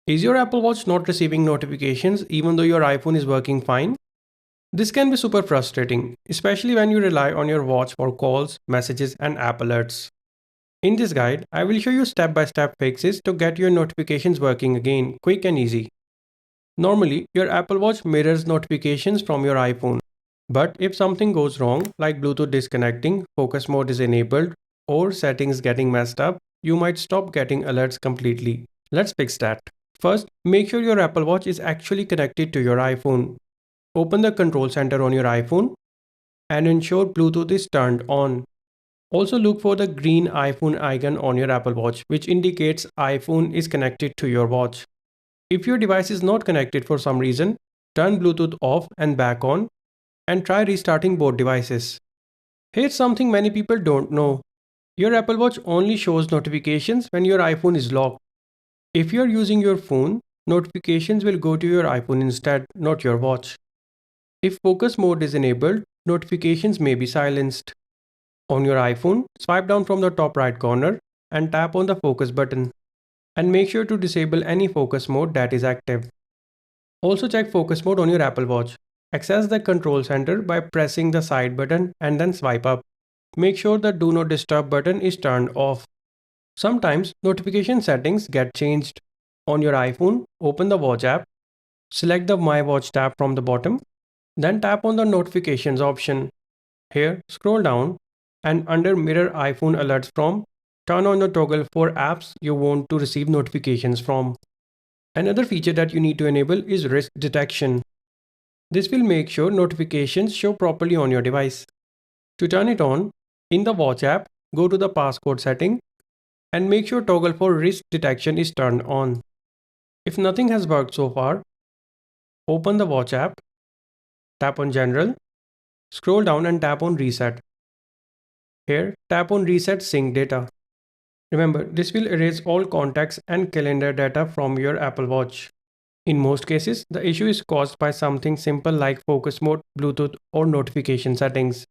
Is your Apple Watch not receiving notifications even though your iPhone is working fine? This can be super frustrating, especially when you rely on your watch for calls, messages, and app alerts. In this guide, I will show you step-by-step fixes to get your notifications working again, quick and easy. Normally, your Apple Watch mirrors notifications from your iPhone. But if something goes wrong, like Bluetooth disconnecting, focus mode is enabled, or settings getting messed up, you might stop getting alerts completely. Let's fix that. First, make sure your Apple Watch is actually connected to your iPhone. Open the control center on your iPhone and ensure Bluetooth is turned on. Also look for the green iPhone icon on your Apple Watch, which indicates iPhone is connected to your watch. If your device is not connected for some reason, turn Bluetooth off and back on and try restarting both devices. Here's something many people don't know. Your Apple Watch only shows notifications when your iPhone is locked. If you're using your phone, notifications will go to your iPhone instead, not your watch. If focus mode is enabled, notifications may be silenced. On your iPhone, swipe down from the top right corner and tap on the focus button. And make sure to disable any focus mode that is active. Also check focus mode on your Apple Watch. Access the control center by pressing the side button and then swipe up. Make sure the do not disturb button is turned off. Sometimes notification settings get changed. On your iPhone, open the watch app, select the My Watch tab from the bottom, then tap on the notifications option. Here, scroll down and under mirror iPhone alerts from, turn on the toggle for apps you want to receive notifications from. Another feature that you need to enable is wrist detection. This will make sure notifications show properly on your device. To turn it on, in the watch app, go to the passcode setting and make sure toggle for wrist detection is turned on. If nothing has worked so far, open the watch app, tap on General, scroll down and tap on Reset. Here, tap on Reset Sync Data. Remember, this will erase all contacts and calendar data from your Apple Watch. In most cases, the issue is caused by something simple like focus mode, Bluetooth, or notification settings.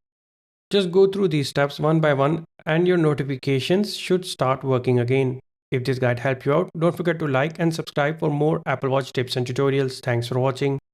Just go through these steps one by one and your notifications should start working again. If this guide helped you out, don't forget to like and subscribe for more Apple Watch tips and tutorials. Thanks for watching.